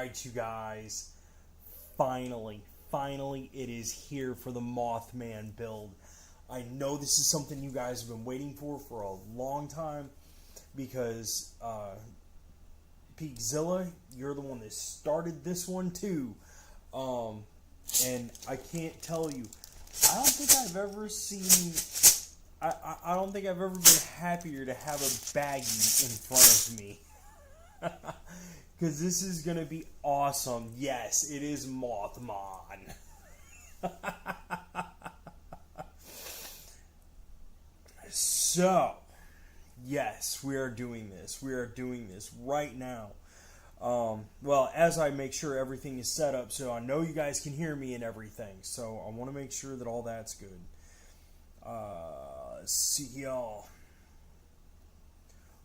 Alright, you guys. Finally, it is here for the Mothman build. I know this is something you guys have been waiting for a long time because Peakzilla, you're the one that started this one too. And I can't tell you, I don't think I've ever seen, I don't think I've ever been happier to have a baggie in front of me. Because this is going to be awesome. Yes, it is Mothman. So, yes, we are doing this. We are doing this right now. Well, as I make sure everything is set up so I know you guys can hear me and everything. So, I want to make sure that all that's good. Let's see here.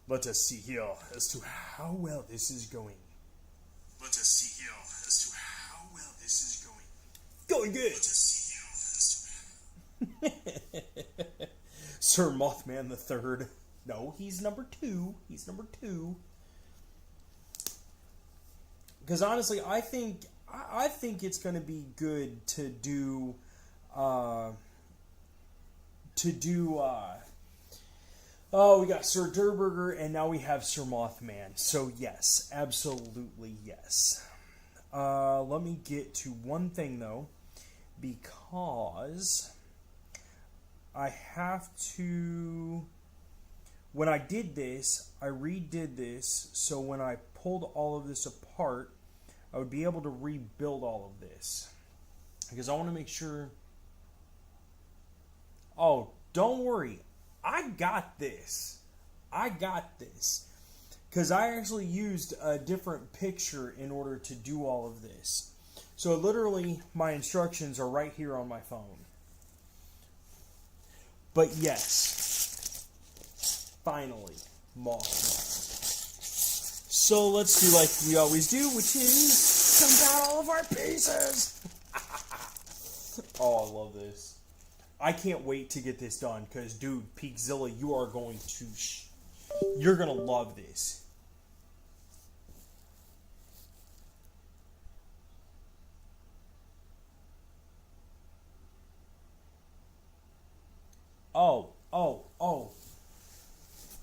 Let us see here as to how well this is going. Let us see here as to how well this is going. Going good. Let us see here as to... Sir Mothman the Third. No, he's number 2. He's number 2. Because honestly, I think it's going to be good to do oh, we got Sir Durburger, and now we have Sir Mothman. So, yes, absolutely yes. Let me get to one thing, though, because I have to... When I did this, I redid this, so when I pulled all of this apart, I would be able to rebuild all of this. Because I want to make sure... Oh, don't worry. I got this. I got this. Because I actually used a different picture in order to do all of this. So literally, my instructions are right here on my phone. But yes, finally, Mothman. So let's do like we always do, which is dump out all of our pieces. Oh, I love this. I can't wait to get this done because, dude, Peakzilla, you are going to... You're going to love this. Oh.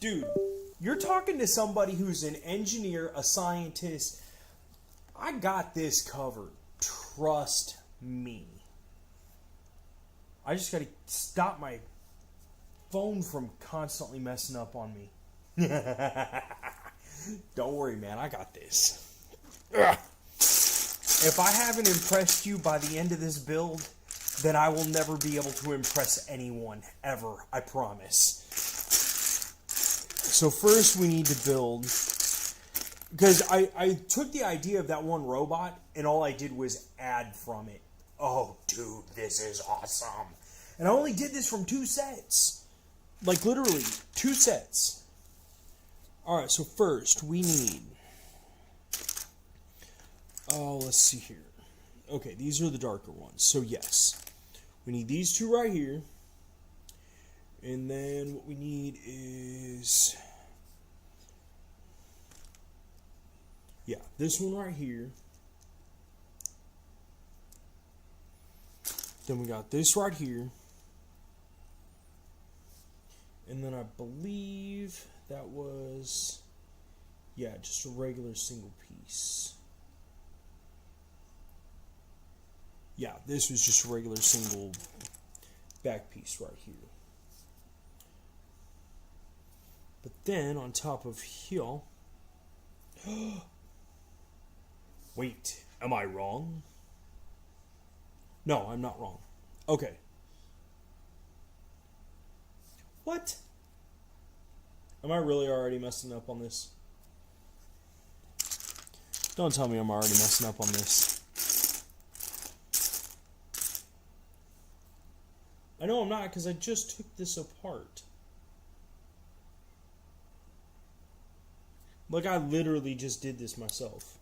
Dude, you're talking to somebody who's an engineer, a scientist. I got this covered. Trust me. I just got to stop my phone from constantly messing up on me. Don't worry, man. I got this. Ugh. If I haven't impressed you by the end of this build, then I will never be able to impress anyone, ever. I promise. So first we need to build... Because I took the idea of that one robot, and all I did was add from it. Oh, dude, this is awesome. And I only did this from 2 sets. Like, literally, 2 sets. Alright, so first, we need... Oh, let's see here. Okay, these are the darker ones. So, yes. We need these 2 right here. And then what we need is... Yeah, this one right here. Then we got this right here. And then I believe that was, yeah, just a regular single piece. Yeah, this was just a regular single back piece right here. But then on top of here... Wait, am I wrong? No, I'm not wrong. Okay. What? Am I really already messing up on this? Don't tell me I'm already messing up on this. I know I'm not, because I just took this apart. Like, I literally just did this myself.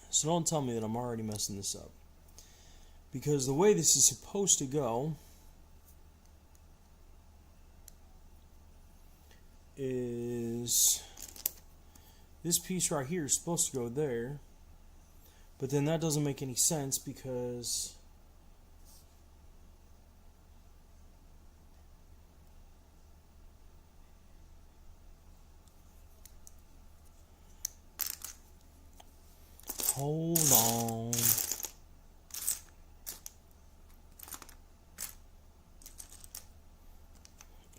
So don't tell me that I'm already messing this up. Because the way this is supposed to go is this piece right here is supposed to go there. But then that doesn't make any sense because... Hold on.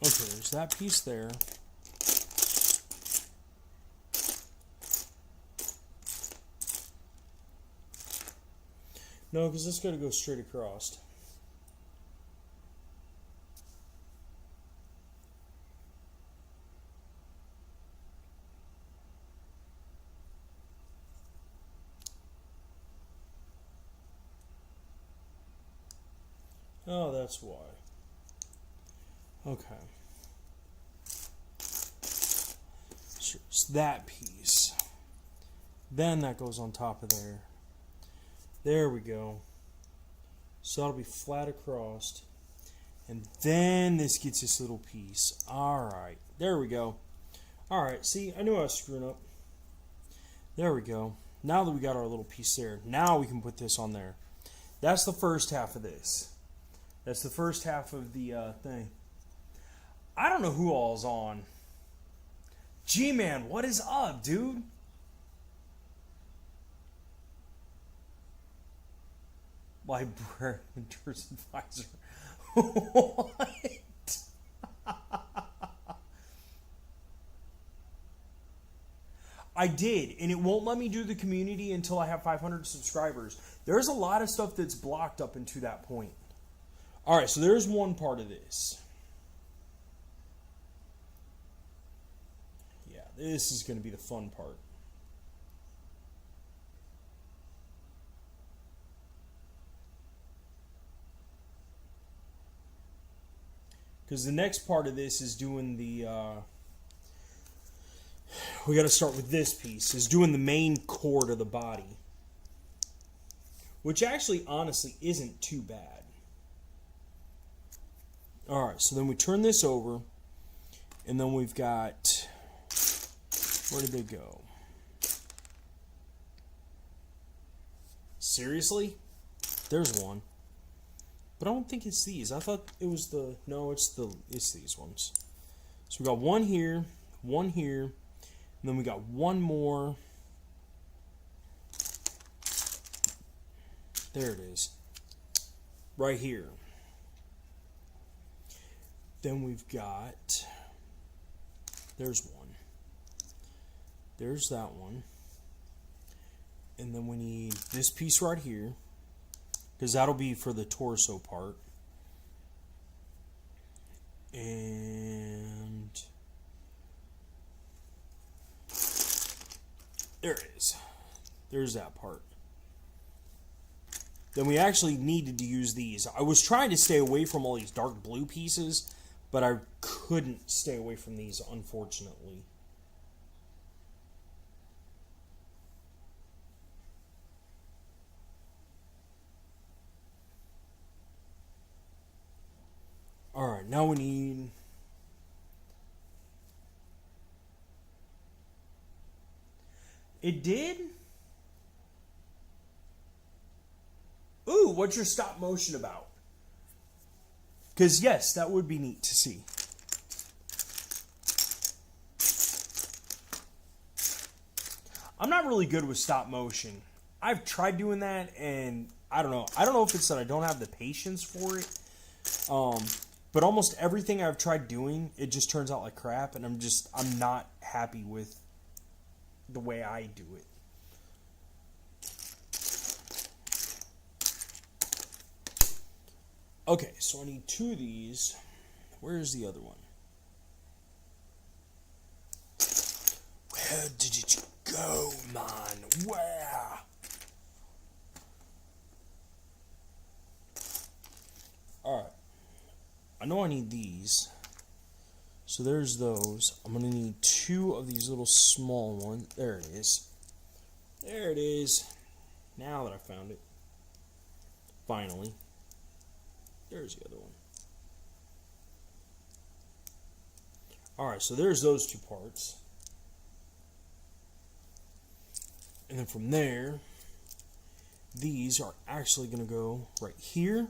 Okay, there's that piece there. No, because it's going to go straight across. Oh, that's why. Okay. So it's that piece. Then that goes on top of there. There we go. So that'll be flat across. And then this gets this little piece. Alright. There we go. Alright, see, I knew I was screwing up. There we go. Now that we got our little piece there, now we can put this on there. That's the first half of this. That's the first half of the thing. I don't know who all's on. G-Man, what is up, dude? Librarian advisor. What? I did, and it won't let me do the community until I have 500 subscribers. There's a lot of stuff that's blocked up into that point. Alright, so there's one part of this. Yeah, this is going to be the fun part. Because the next part of this is doing the... we got to start with this piece. Is doing the main core to the body. Which actually, honestly, isn't too bad. Alright, so then we turn this over, and then we've got, where did they go? Seriously? There's one. But I don't think it's these. I thought it was the, no, it's these ones. So we got one here, and then we got one more. There it is. Right here. Then we've got, there's one. There's that one. And then we need this piece right here, because that'll be for the torso part. And there it is. There's that part. Then we actually needed to use these. I was trying to stay away from all these dark blue pieces, but I couldn't stay away from these, unfortunately. Alright, now we need... It did? Ooh, what's your stop motion about? Because, yes, that would be neat to see. I'm not really good with stop motion. I've tried doing that, and I don't know. I don't know if it's that I don't have the patience for it. But almost everything I've tried doing, it just turns out like crap, and I'm not happy with the way I do it. Okay, so I need 2 of these. Where's the other one? Where did it go, man? Where? Alright. I know I need these. So there's those. I'm going to need 2 of these little small ones. There it is. There it is. Now that I found it. Finally. There's the other one. Alright, so there's those 2 parts. And then from there, these are actually going to go right here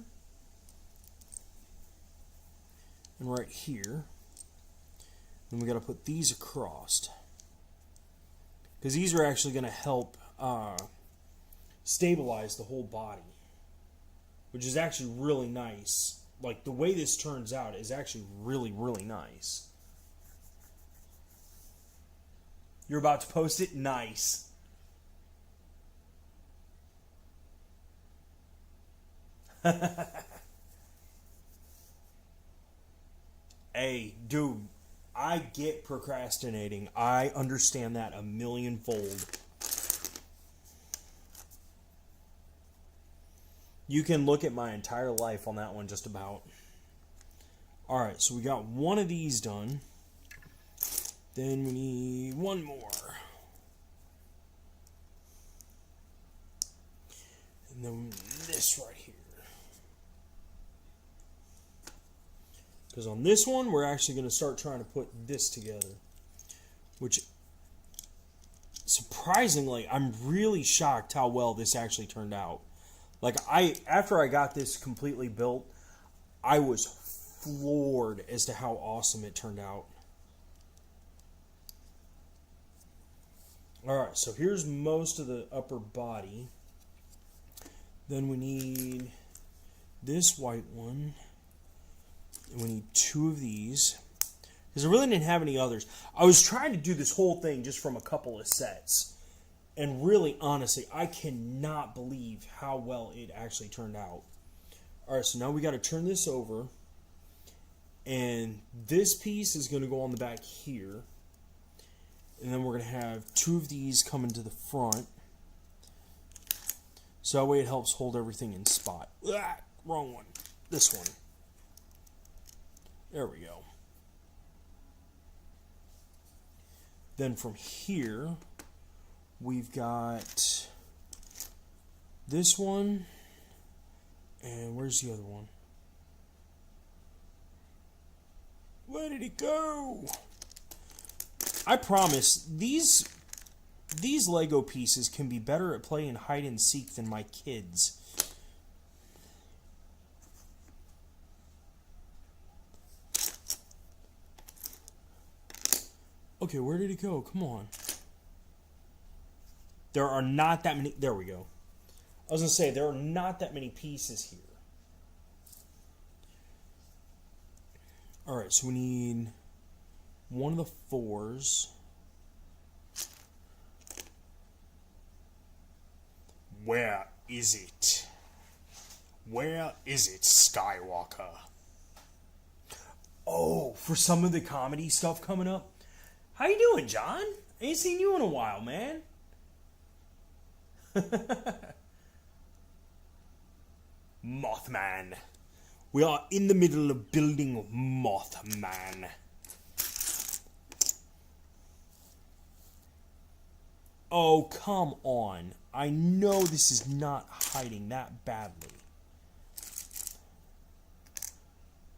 and right here. Then we got to put these across, because these are actually going to help stabilize the whole body, which is actually really nice. Like, the way this turns out is actually really, really nice. You're about to post it? Nice. Hey, dude, I get procrastinating. I understand that a millionfold. You can look at my entire life on that one just about. Alright, so we got one of these done. Then we need one more. And then this right here. Because on this one, we're actually going to start trying to put this together. Which, surprisingly, I'm really shocked how well this actually turned out. Like, after I got this completely built, I was floored as to how awesome it turned out. Alright, so here's most of the upper body. Then we need this white one. And we need two of these. Because I really didn't have any others. I was trying to do this whole thing just from a couple of sets. And really, honestly, I cannot believe how well it actually turned out. Alright, so now we got to turn this over. And this piece is going to go on the back here. And then we're going to have two of these coming to the front. So that way it helps hold everything in spot. Ah, wrong one. This one. There we go. Then from here, we've got this one. And where's the other one? Where did it go? I promise, these Lego pieces can be better at playing hide and seek than my kids. Okay, where did it go? Come on. There are not that many. There we go. I was going to say, there are not that many pieces here. Alright, so we need one of the fours. Where is it? Where is it, Skywalker? Oh, for some of the comedy stuff coming up. How you doing, John? I ain't seen you in a while, man. Mothman. We are in the middle of building Mothman. Oh, come on. I know this is not hiding that badly.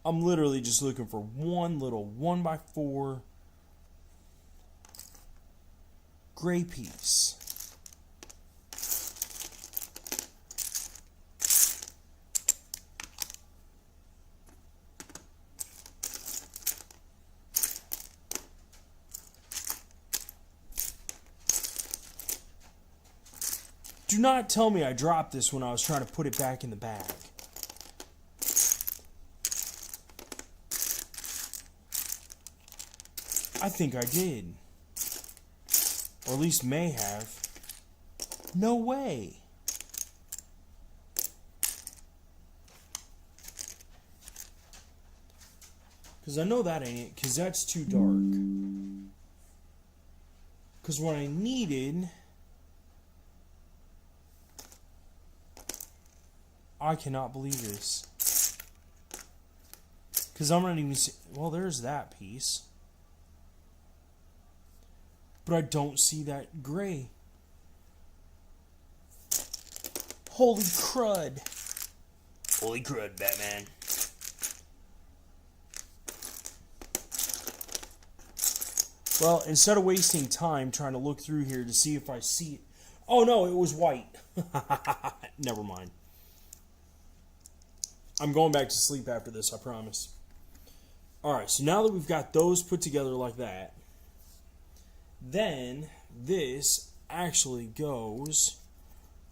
I'm literally just looking for one little 1x4 gray piece. Do not tell me I dropped this when I was trying to put it back in the bag. I think I did. Or at least may have. No way. Because I know that ain't it, because that's too dark. Because what I needed... I cannot believe this. Because I'm not even... Well, there's that piece. But I don't see that gray. Holy crud. Holy crud, Batman. Well, instead of wasting time trying to look through here to see if I see it... Oh, no, it was white. Never mind. I'm going back to sleep after this, I promise. Alright, so now that we've got those put together like that, then this actually goes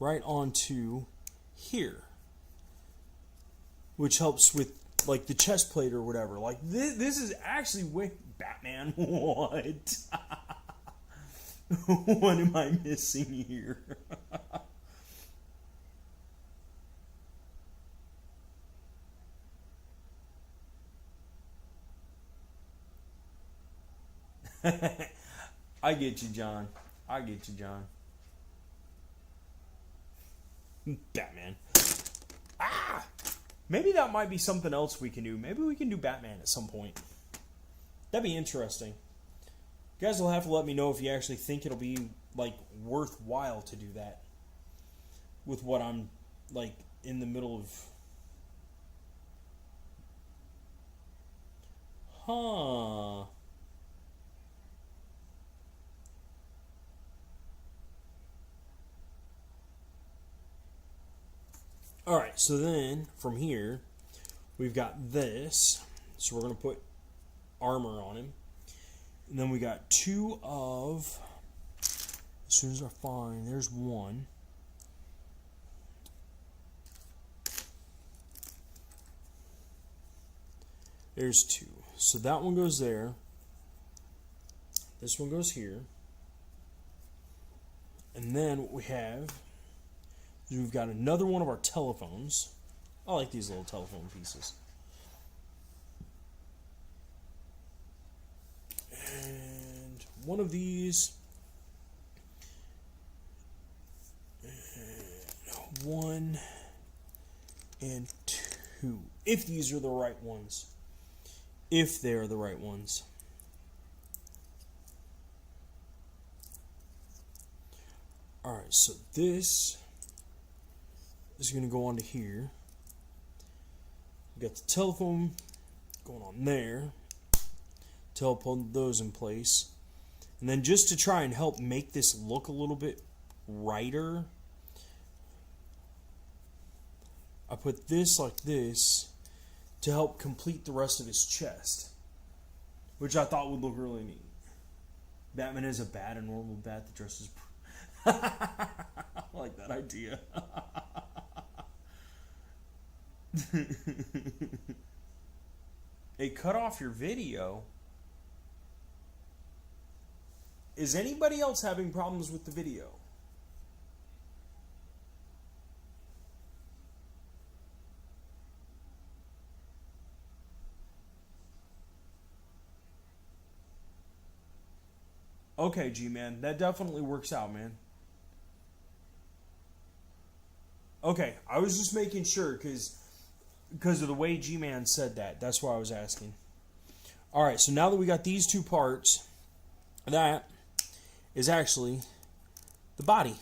right onto here, which helps with like the chest plate or whatever. Like this is actually way Batman. What? What am I missing here? I get you, John. I get you, John. Batman. Ah! Maybe that might be something else we can do. Maybe we can do Batman at some point. That'd be interesting. You guys will have to let me know if you actually think it'll be, like, worthwhile to do that. With what I'm, like, in the middle of. Huh. Alright, so then, from here, we've got this. So we're going to put armor on him. And then we got two of... As soon as I find... There's one. There's two. So that one goes there. This one goes here. And then what we have... We've got another one of our telephones. I like these little telephone pieces. And one of these. And one and two. If these are the right ones. If they are the right ones. Alright, so this is going to go onto here. We got the telephone going on there to help hold those in place. And then just to try and help make this look a little bit brighter, I put this like this to help complete the rest of his chest, which I thought would look really neat. Batman is a bat, a normal bat that dresses. I like that idea. It cut off your video. Is anybody else having problems with the video? Okay, G-Man, that definitely works out, man. Okay, I was just making sure because of the way G-Man said that. That's why I was asking. Alright, so now that we got these two parts, that is actually the body.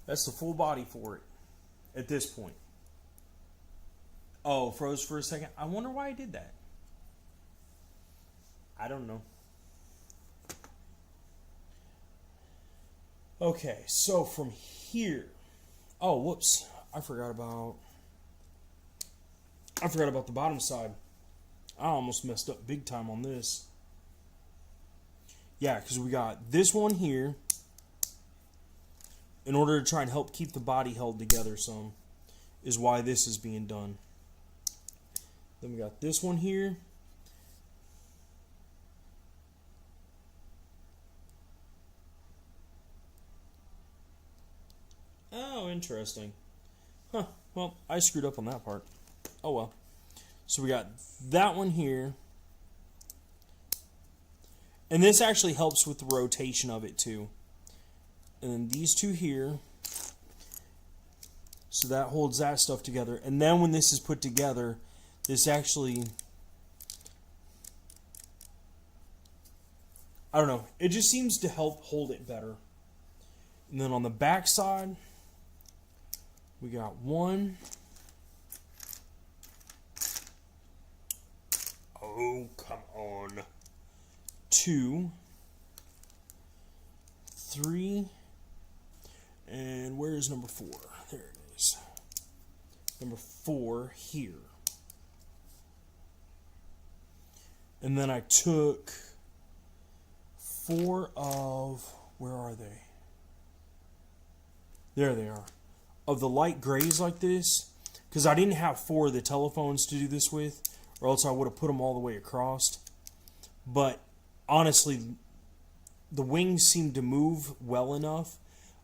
That's the full body for it at this point. Oh, froze for a second. I wonder why I did that. I don't know. Okay, so from here. Oh, whoops. I forgot about the bottom side. I almost messed up big time on this. Yeah, because we got this one here in order to try and help keep the body held together some is why this is being done. Then we got this one here. Oh, interesting. Huh. Well, I screwed up on that part. Oh well. So we got that one here. And this actually helps with the rotation of it too. And then these two here. So that holds that stuff together. And then when this is put together, this actually... I don't know. It just seems to help hold it better. And then on the back side, we got one. Oh, come on. 2, 3, and is number 4? There it is. Number 4 here. And then I took 4 of, where are they? There they are. Of the light grays like this, because I didn't have 4 of the telephones to do this with, or else I would have put them all the way across. But honestly, the wings seemed to move well enough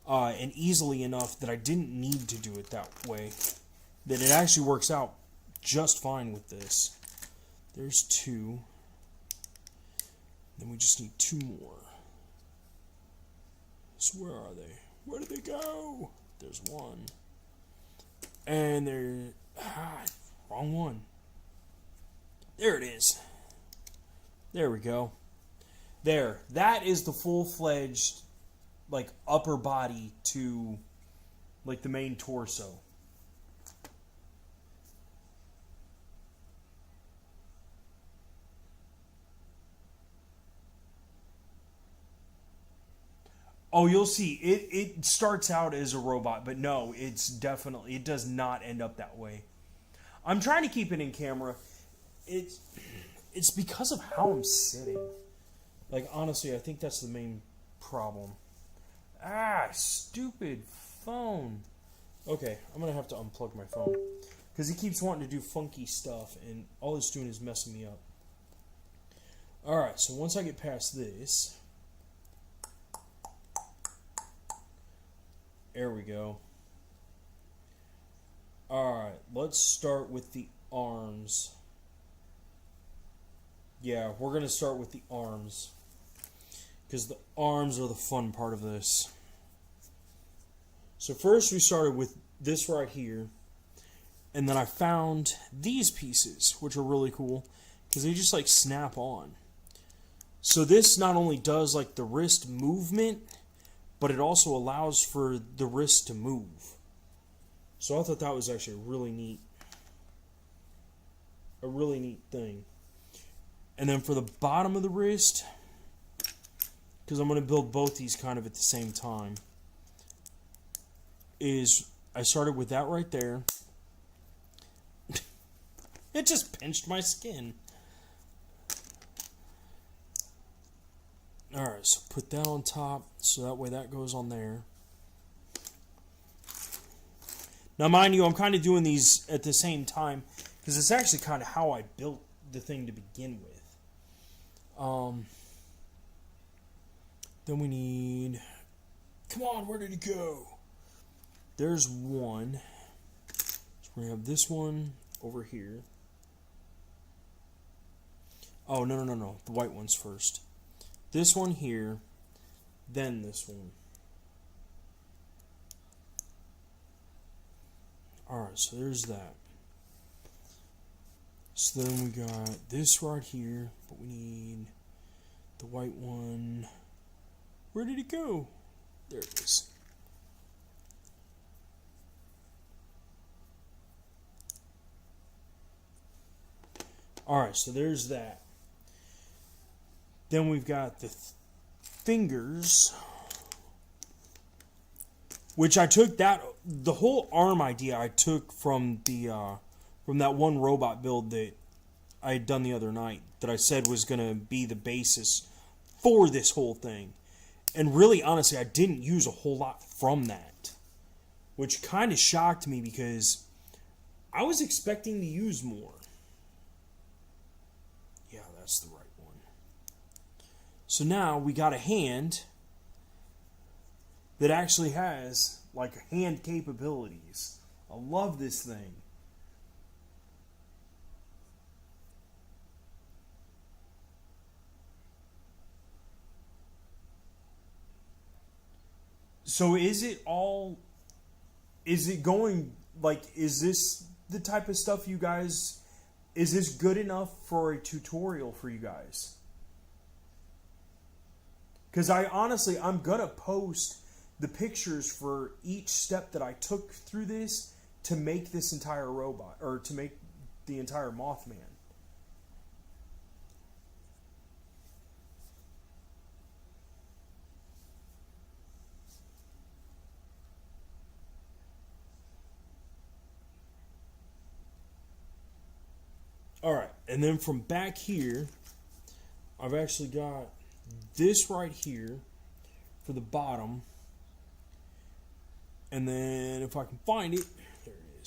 and easily enough that I didn't need to do it that way. That it actually works out just fine with this. There's 2. Then we just need 2 more. So where are they? Where did they go? There's 1. And there... wrong one. There it is. There we go. There. That is the full-fledged, like, upper body to, like, the main torso. Oh, you'll see. It starts out as a robot, but no, it does not end up that way. I'm trying to keep it in camera. It's because of how I'm sitting. Like, honestly, I think that's the main problem. Stupid phone. Okay, I'm going to have to unplug my phone. Because he keeps wanting to do funky stuff, and all it's doing is messing me up. Alright, so once I get past this... There we go. Alright, let's start with the arms. Yeah, we're going to start with the arms. Because the arms are the fun part of this. So first we started with this right here. And then I found these pieces, which are really cool. Because they just like snap on. So this not only does like the wrist movement, but it also allows for the wrist to move. So I thought that was actually a really neat thing. And then for the bottom of the wrist, because I'm going to build both these kind of at the same time, is I started with that right there. It just pinched my skin. Alright, so put that on top, so that way that goes on there. Now, mind you, I'm kind of doing these at the same time, because it's actually kind of how I built the thing to begin with. Then we need... Come on, where did it go? There's 1. So we have this one over here. Oh, no. The white one's first. This one here, then this one. Alright, so there's that. So then we got this right here, but we need the white one. Where did it go? There it is. Alright, so there's that. Then we've got the fingers, which I took the whole arm idea I took from from that one robot build that I had done the other night that I said was going to be the basis for this whole thing. And really, honestly, I didn't use a whole lot from that, which kind of shocked me because I was expecting to use more. Yeah, that's the right one. So now we got a hand that actually has like hand capabilities. I love this thing. So is it going, like, is this the type of stuff you guys, is this good enough for a tutorial for you guys? Because I'm going to post the pictures for each step that I took through this to make this entire robot, or to make the entire Mothman. And then from back here, I've actually got this right here for the bottom. And then if I can find it, there it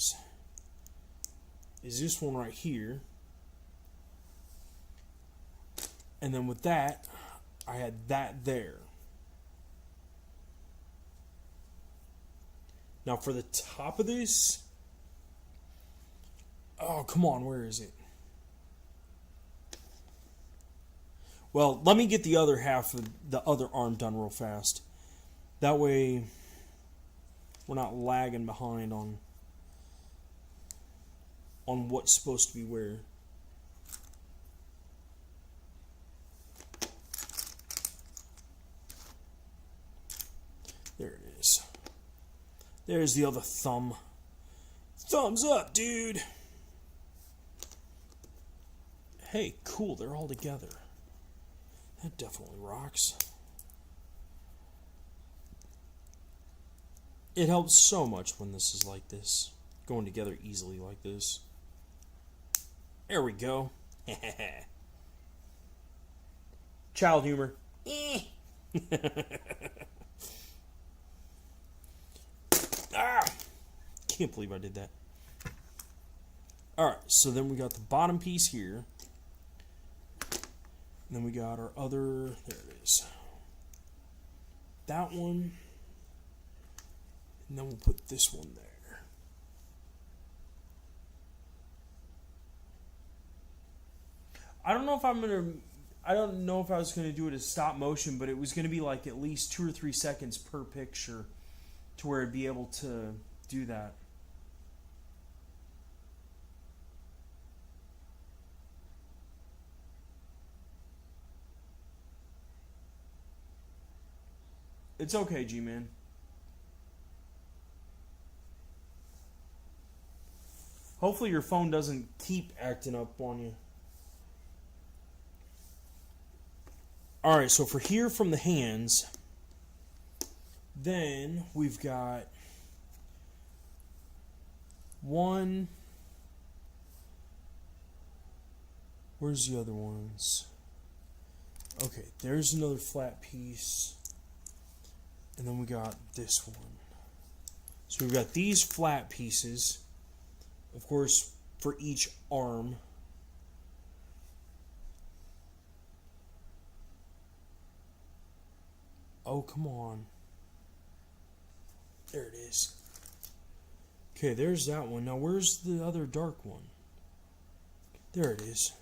is this one right here. And then with that, I had that there. Now for the top of this, oh, come on, where is it? Well, let me get the other half of the other arm done real fast. That way, we're not lagging behind on what's supposed to be where. There it is. There's the other thumb. Thumbs up, dude. Hey, cool, they're all together. That definitely rocks. It helps so much when this is like this. Going together easily like this. There we go. Child humor. Ah! Can't believe I did that. Alright, so then we got the bottom piece here. And then we got our other, there it is. That one. And then we'll put this one there. I don't know if I was going to do it as stop motion, but it was going to be like at least 2 or 3 seconds per picture to where it'd be able to do that. It's okay, G-Man. Hopefully your phone doesn't keep acting up on you. Alright, so for here from the hands, then we've got one. Where's the other ones? Okay, there's another flat piece. And then we got this one. So we've got these flat pieces, of course, for each arm. Oh, come on. There it is. Okay, there's that one. Now, where's the other dark one? There it is.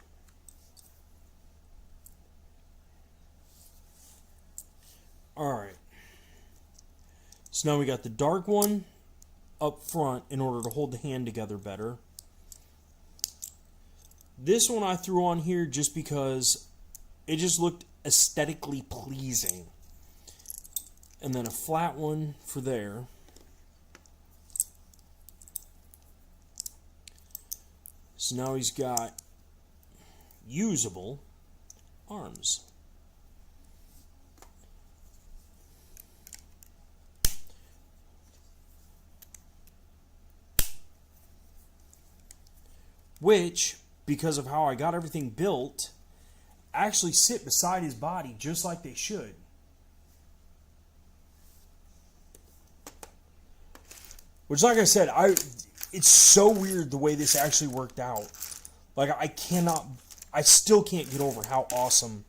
Alright. So now we got the dark one up front in order to hold the hand together better. This one I threw on here just because it just looked aesthetically pleasing. And then a flat one for there. So now he's got usable arms. Which, because of how I got everything built, actually sit beside his body just like they should. Which, like I said, it's so weird the way this actually worked out. Like, I still can't get over how awesome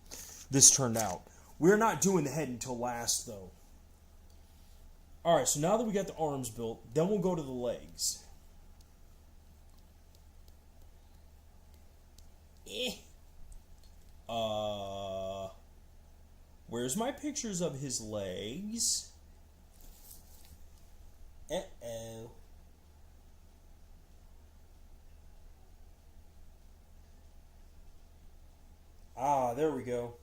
this turned out. We're not doing the head until last, though. Alright, so now that we got the arms built, then we'll go to the legs. Where's my pictures of his legs? Uh-oh. Ah, there we go.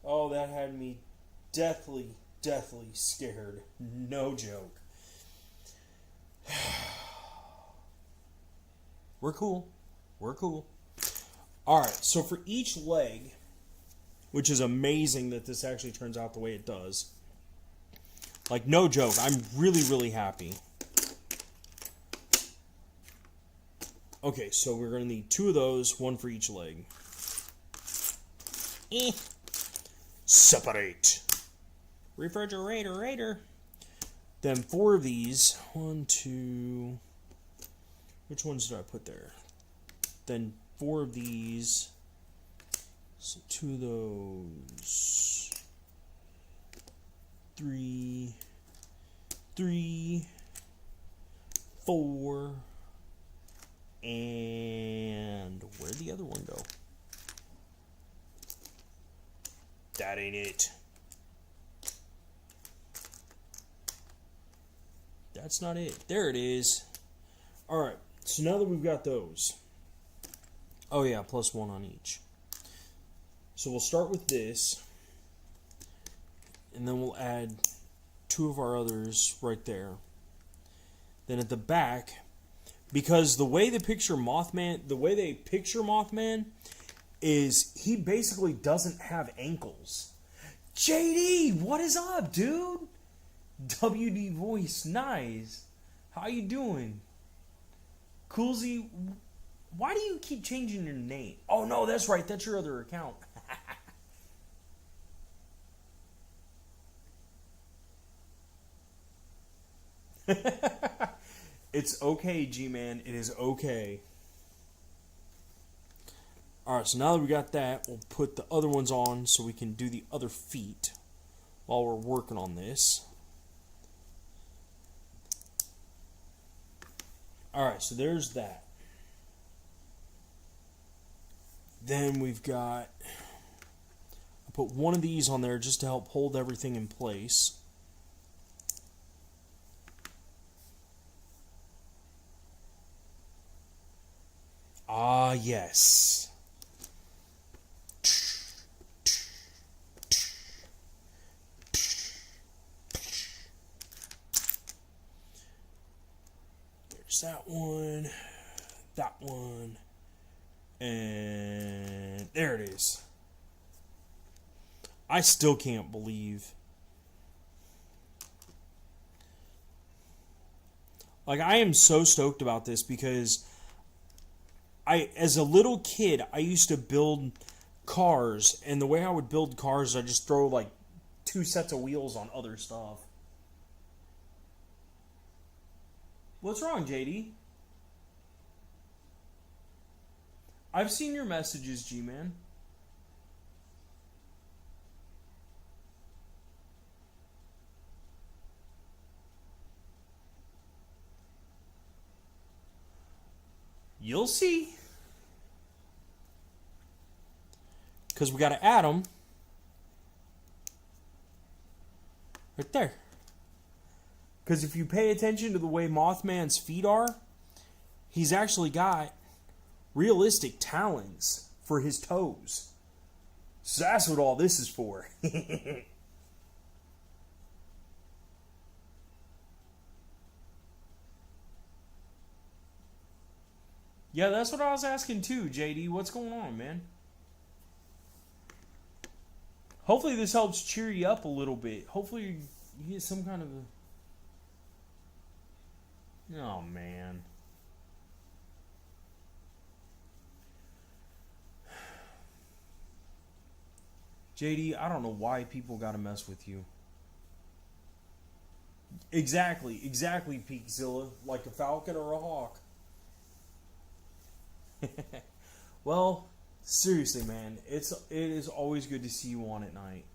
Oh, that had me deathly scared. No joke. We're cool. We're cool. Alright, so for each leg, which is amazing that this actually turns out the way it does. Like, no joke, I'm really happy. Okay, so we're going to need 2 of those, 1 for each leg. Separate. Refrigerator. Then 4 of these. 1, 2. Which ones did I put there? Then 4 of these. So 2 of those. 3. 4. And where'd the other one go? That ain't it. That's not it. There it is. Alright, so now that we've got those. Oh yeah, plus 1 on each. So we'll start with this. And then we'll add 2 of our others right there. Then at the back, because the way they picture Mothman is he basically doesn't have ankles. JD, what is up, dude? WD voice, nice. How you doing? Coolsy, why do you keep changing your name? Oh no, that's right, that's your other account. It's okay, G-Man. It is okay. Alright, so now that we got that, we'll put the other ones on so we can do the other feet while we're working on this. Alright, so there's that. Then we've got... I put 1 of these on there just to help hold everything in place. Ah, yes. There's that one, and there it is. I still can't believe. Like, I am so stoked about this because as a little kid, I used to build cars, and the way I would build cars, I just throw like 2 sets of wheels on other stuff. What's wrong, JD? I've seen your messages, G-Man. You'll see. Because we got to add them. Right there. Because if you pay attention to the way Mothman's feet are, he's actually got realistic talons for his toes. So that's what all this is for. Yeah, that's what I was asking too, JD. What's going on, man? Hopefully this helps cheer you up a little bit. Hopefully you get some kind of a... Oh, man. JD, I don't know why people gotta mess with you. Exactly, Peakzilla. Like a falcon or a hawk. Well, seriously, man, it is always good to see you on at night.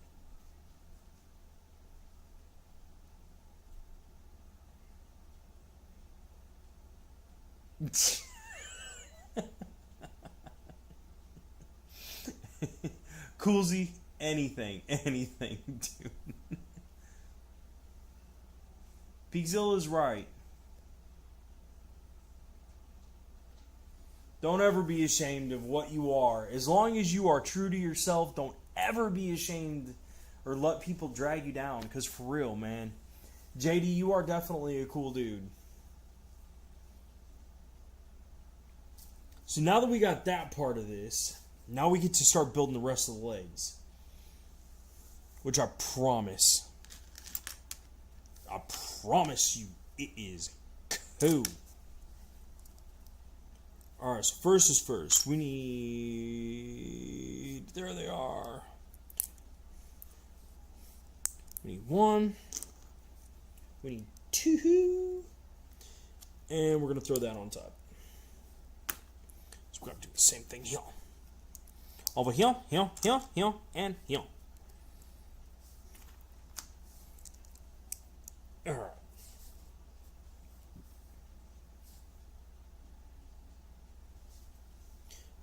Coolsy, anything, dude. Peakzilla's right. Don't ever be ashamed of what you are. As long as you are true to yourself, don't ever be ashamed or let people drag you down. Because for real, man, JD, you are definitely a cool dude. So now that we got that part of this, now we get to start building the rest of the legs. Which I promise you, it is cool. Alright, so first is first. We need... There they are. We need 1. We need 2. And we're going to throw that on top. So we're going to do the same thing here. Over here, here, here, here, and here. Alright.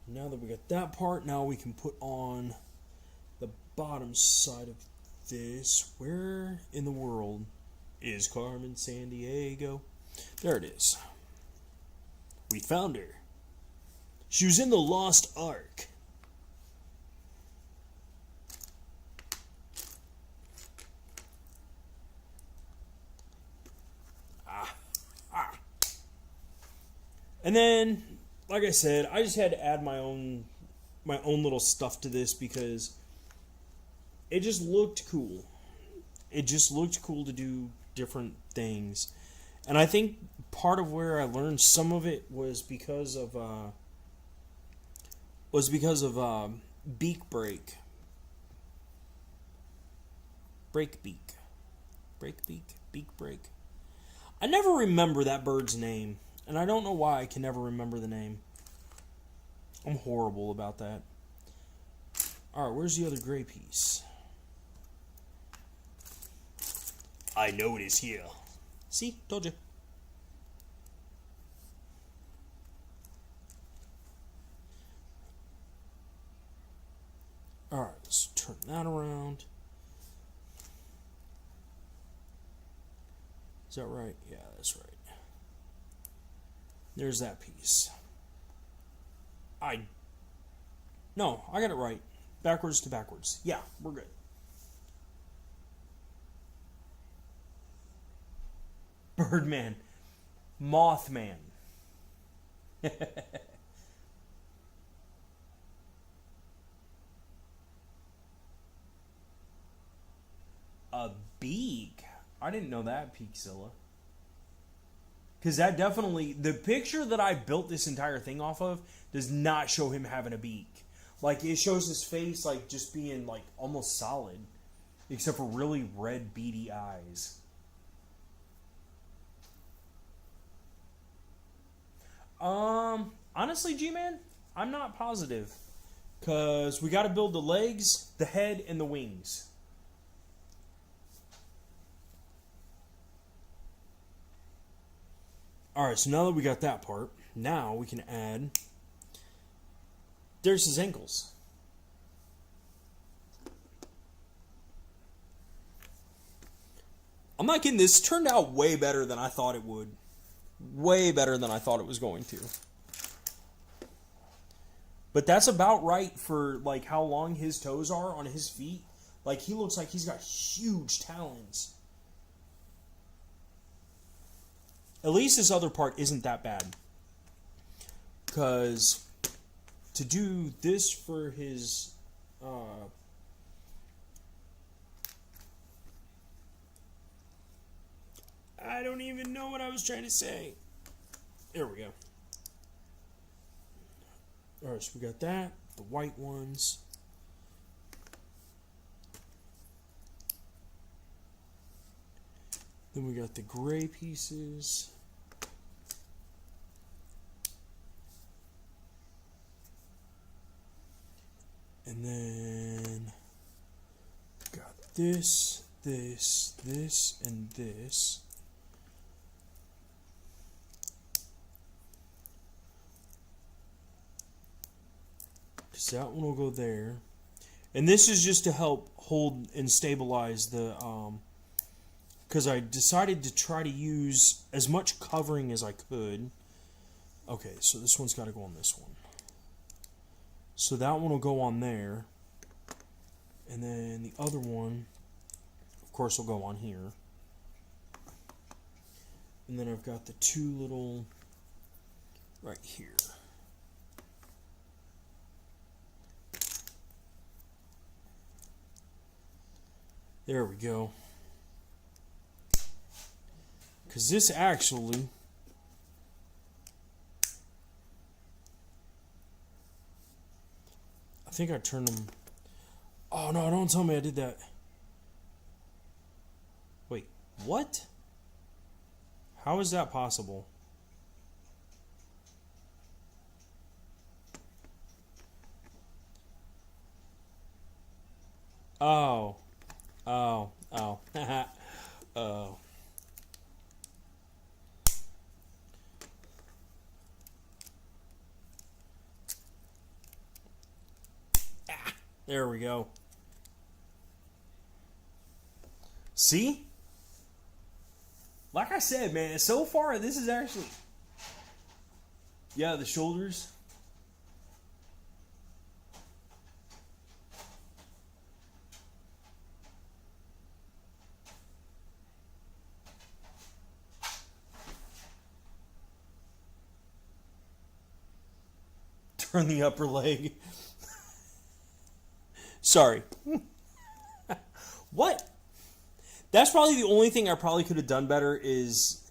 Now that we got that part, now we can put on the bottom side of this. Where in the world is Carmen Sandiego? There it is. We found her. She was in the Lost Ark. And then, like I said, I just had to add my own little stuff to this because it just looked cool. It just looked cool to do different things. And I think part of where I learned some of it was because of beak break. Beak break. I never remember that bird's name. And I don't know why I can never remember the name. I'm horrible about that. Alright, where's the other gray piece? I know it is here. See? Told you. Alright, let's turn that around. Is that right? Yeah, that's right. There's that piece. No, I got it right. Backwards to backwards. Yeah, we're good. Birdman. Mothman. A beak? I didn't know that, Peakzilla. Because that definitely, the picture that I built this entire thing off of does not show him having a beak. Like, it shows his face, like, just being, like, almost solid. Except for really red, beady eyes. Honestly, G-Man, I'm not positive. Because we got to build the legs, the head, and the wings. Alright, so now that we got that part, now we can add... There's his ankles. I'm not kidding, this turned out way better than I thought it would. Way better than I thought it was going to. But that's about right for, like, how long his toes are on his feet. Like, he looks like he's got huge talons. At least this other part isn't that bad. Because to do this for his... I don't even know what I was trying to say. There we go. Alright, so we got that. The white ones. Then we got the gray pieces. And then got this, this, this, and this. Because that one will go there. And this is just to help hold and stabilize the... because I decided to try to use as much covering as I could. Okay, so this one's got to go on this one. So that one will go on there. And then the other one, of course, will go on here. And then I've got the two little right here. There we go. Because this actually think I turned them. Oh no, don't tell me I did that. Wait, what? How is that possible? Oh. Oh. Oh. Oh. Ah, there we go. See? Like I said, man, so far this is actually... Yeah, the shoulders. Turn the upper leg. Sorry. What? That's probably the only thing I probably could have done better is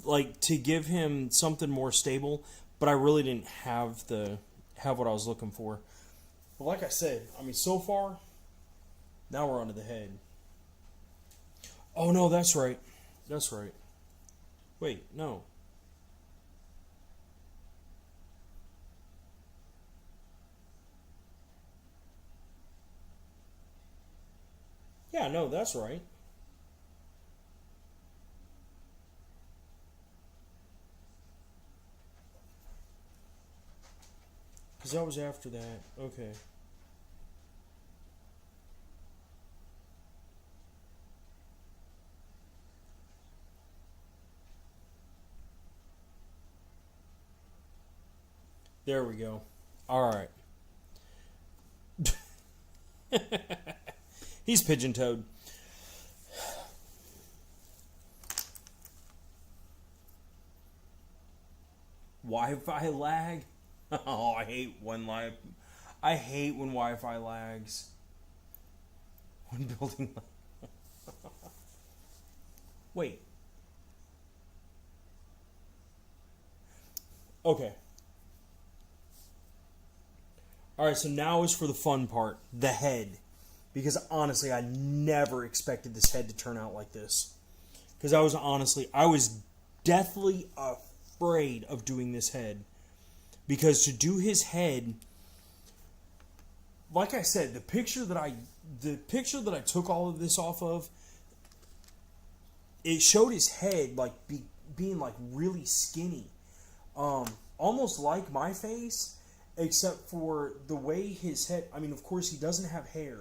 like to give him something more stable, but I really didn't have what I was looking for. But like I said, I mean, so far, now we're onto the head. Oh no, that's right. That's right. Wait, no. Yeah, no, that's right. Because that was after that. Okay. There we go. All right. He's pigeon-toed. Wi-Fi lag? Oh, I hate when Wi-Fi lags. When building. Wait. Okay. Alright, so now is for the fun part. The head. Because honestly, I never expected this head to turn out like this. Because I was deathly afraid of doing this head. Because to do his head, like I said, the picture that I took all of this off of, it showed his head like being like really skinny, almost like my face, except for the way his head. I mean, of course, he doesn't have hair,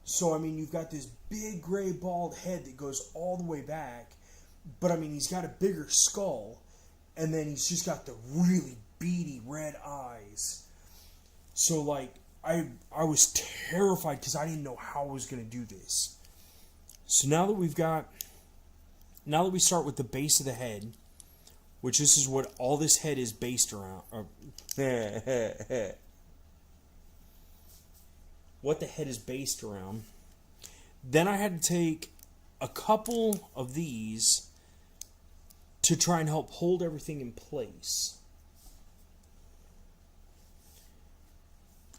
so I mean, you've got this big gray bald head that goes all the way back, but I mean, he's got a bigger skull, and then he's just got the really beady red eyes. So like I was terrified because I didn't know how I was going to do this. So now that we start with the base of the head, which this is what all this head is based around, what the head is based around, then I had to take a couple of these to try and help hold everything in place.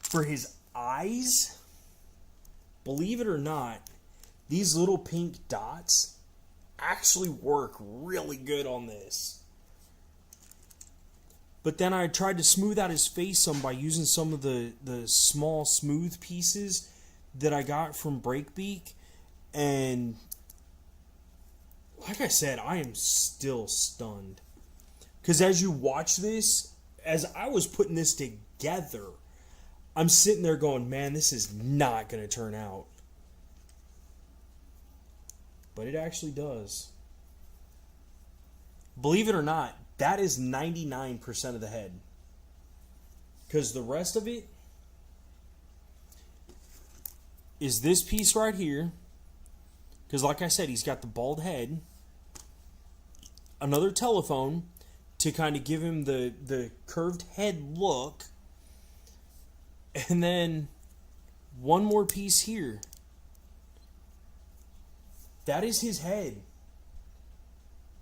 For his eyes, believe it or not, these little pink dots actually work really good on this. But then I tried to smooth out his face some by using some of the small smooth pieces that I got from Breakbeak. And like I said, I am still stunned. Because as you watch this, as I was putting this together, I'm sitting there going, man, this is not going to turn out. But it actually does. Believe it or not, that is 99% of the head. Because the rest of it is this piece right here. Because like I said, he's got the bald head. Another telephone to kind of give him the curved head look. And then one more piece here. That is his head.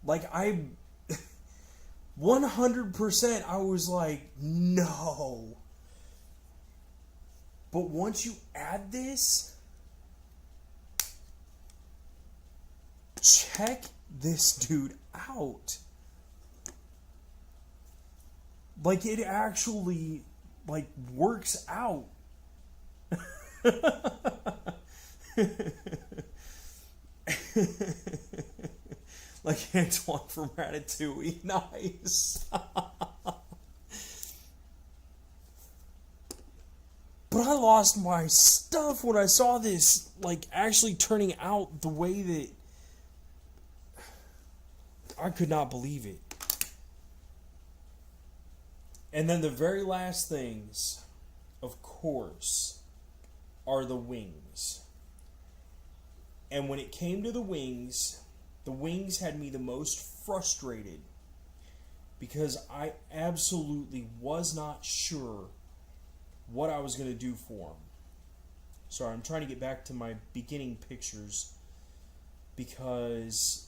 Like, 100% I was like, no. But once you add this, check this dude out. Like, it actually, like, works out. Like Antoine from Ratatouille. Nice. But I lost my stuff when I saw this, like, actually turning out the way that I could not believe it. And then the very last things, of course, are the wings. And when it came to the wings had me the most frustrated because I absolutely was not sure what I was going to do for them. Sorry, I'm trying to get back to my beginning pictures because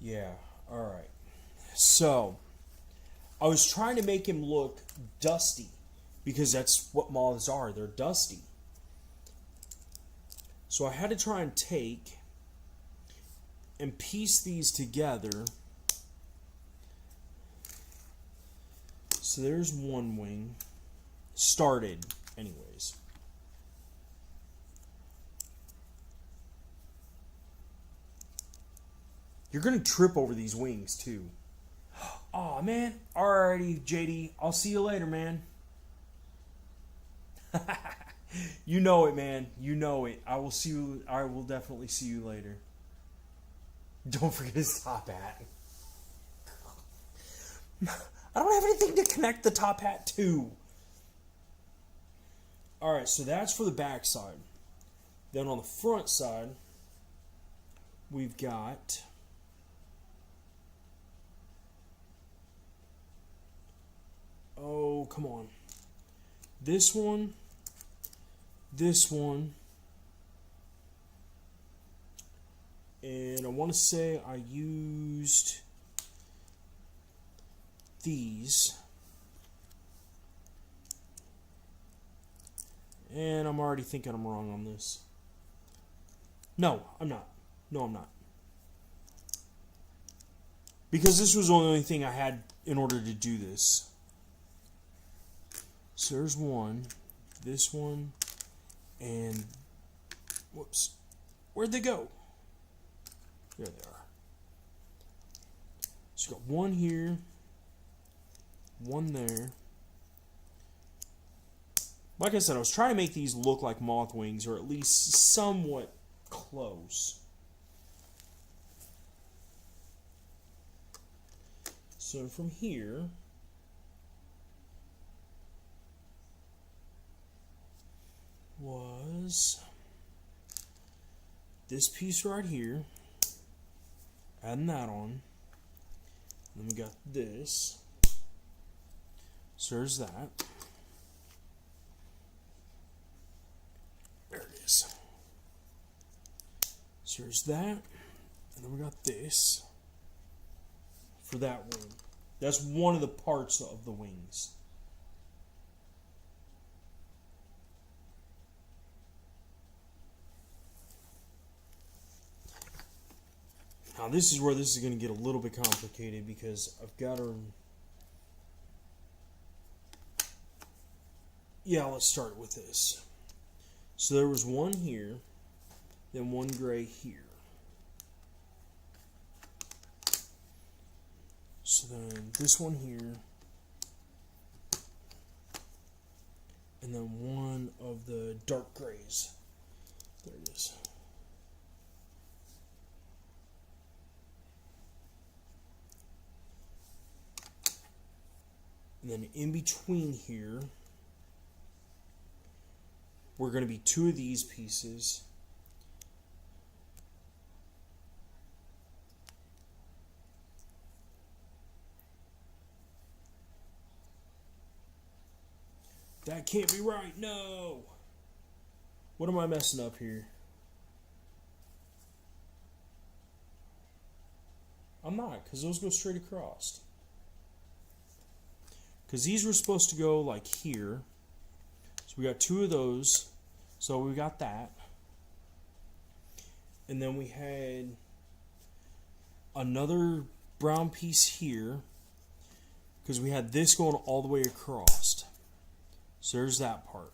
yeah, alright. So, I was trying to make him look dusty because that's what moths are. They're dusty. So I had to try and take and piece these together. So there's one wing. Started, anyways. You're going to trip over these wings, too. Aw, man. Alrighty, JD. I'll see you later, man. You know it, man. You know it. I will definitely see you later. Don't forget his top hat. I don't have anything to connect the top hat to. Alright, so that's for the back side. Then on the front side, we've got... Oh, come on. This one. And I want to say I used these. And I'm already thinking I'm wrong on this. No, I'm not. No, I'm not. Because this was the only thing I had in order to do this. So there's one, this one, and whoops, where'd they go? There they are. So you got one here, one there. Like I said, I was trying to make these look like moth wings, or at least somewhat close. So from here, was this piece right here, adding that on, then we got this, so there's that, there it is, so there's that, and then we got this, for that wing. That's one of the parts of the wings. Now this is where this is going to get a little bit complicated because I've got to... Yeah, let's start with this. So there was one here, then one gray here. So then this one here, and then one of the dark grays. There it is. And then in between here, we're going to be two of these pieces. That can't be right. No. What am I messing up here? I'm not, because those go straight across. because these were supposed to go like here. So we got 2 of those. So we got that. And then we had another brown piece here, because we had this going all the way across. So there's that part.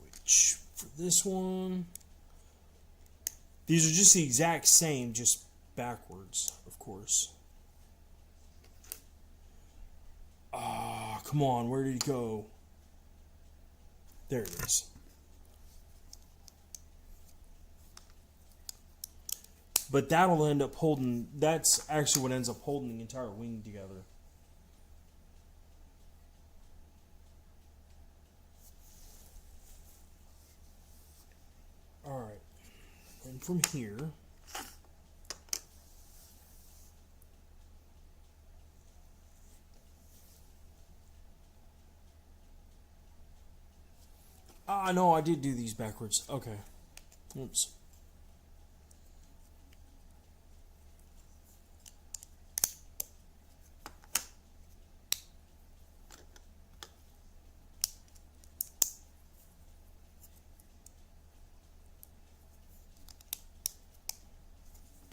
Which, for this one, these are just the exact same, just backwards, of course. Ah, come on, where did it go? There it is. But that'll end up holding, that's actually what ends up holding the entire wing together. Alright, and from here, no, I did do these backwards. Okay. Oops.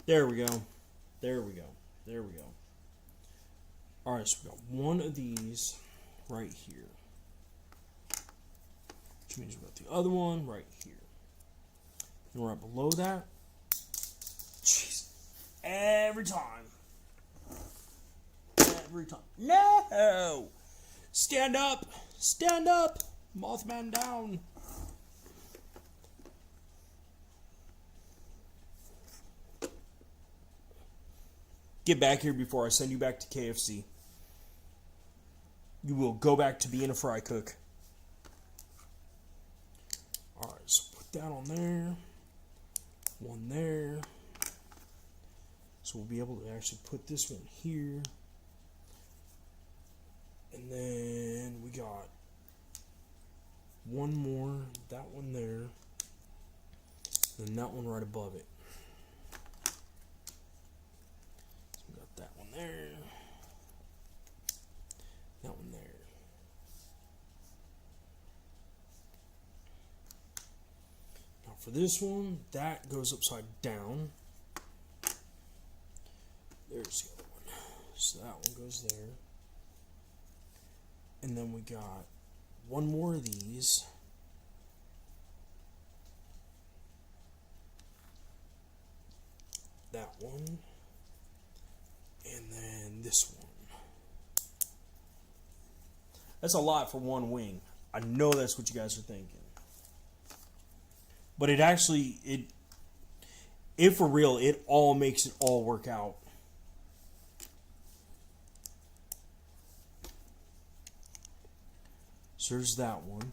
There we go. There we go. There we go. Alright, so we got one of these right here. Which means we got the other one right here. And right below that. Jeez. Every time. Every time. No! Stand up! Stand up! Mothman down! Get back here before I send you back to KFC. You will go back to being a fry cook. Alright, so put that on there. One there. So we'll be able to actually put this one here. And then we got one more. That one there. And that one right above it. That one there. That one there. Now for this one, that goes upside down. There's the other one. So that one goes there. And then we got one more of these. That one. And then this one. That's a lot for one wing. I know that's what you guys are thinking. But it actually, if for real, it all makes it all work out. So there's that one.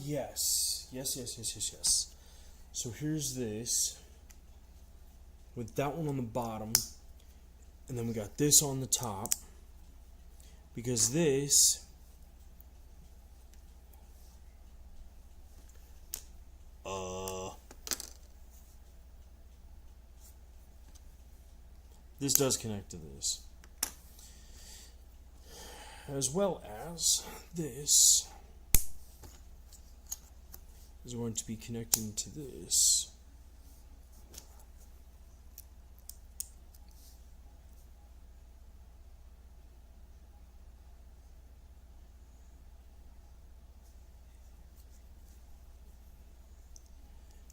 Yes. So here's this. With that one on the bottom. And then we got this on the top. Because this... this does connect to this. As well as this is going to be connecting to this.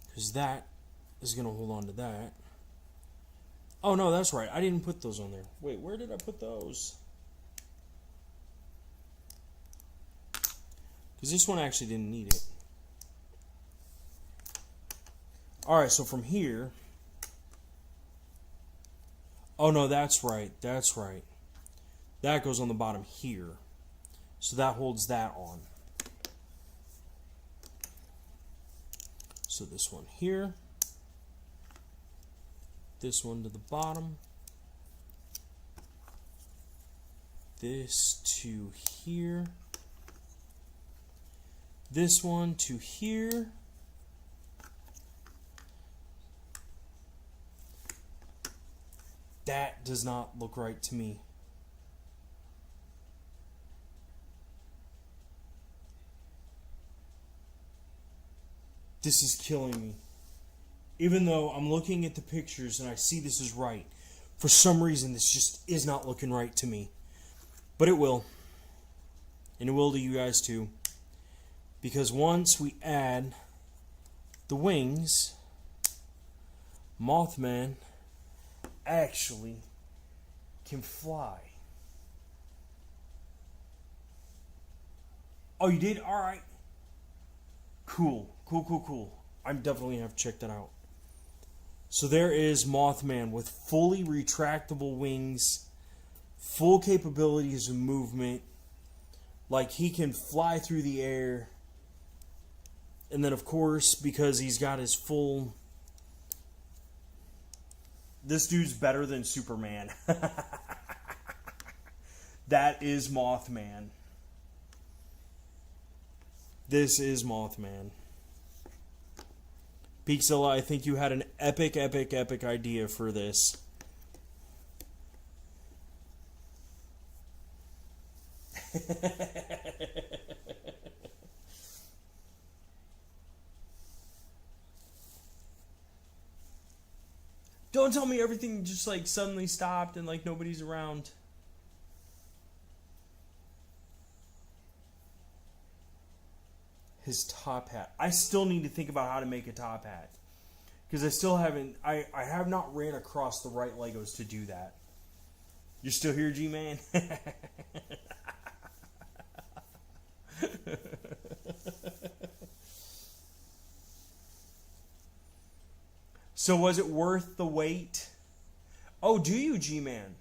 Because that is going to hold on to that. Oh no, that's right. I didn't put those on there. Wait, where did I put those? Because this one actually didn't need it. Alright, so from here... oh no, that's right. That's right. That goes on the bottom here. So that holds that on. So this one here. This one to the bottom. this to here. This one to here. That does not look right to me. This is killing me. Even though I'm looking at the pictures and I see this is right, for some reason this just is not looking right to me. But it will. And it will to you guys too. Because once we add the wings, Mothman actually can fly. Oh, you did? Alright. Cool. I'm definitely going to have to check that out. So there is Mothman with fully retractable wings, full capabilities of movement. Like, he can fly through the air. And then, of course, because he's got his full... This dude's better than Superman. That is Mothman. This is Mothman. Peakzilla, I think you had an epic idea for this. Don't tell me everything just like suddenly stopped and like nobody's around. His top hat. I still need to think about how to make a top hat. Because I still haven't... I have not ran across the right Legos to do that. You're still here, G-Man? So was it worth the wait? Oh, do you, G-Man?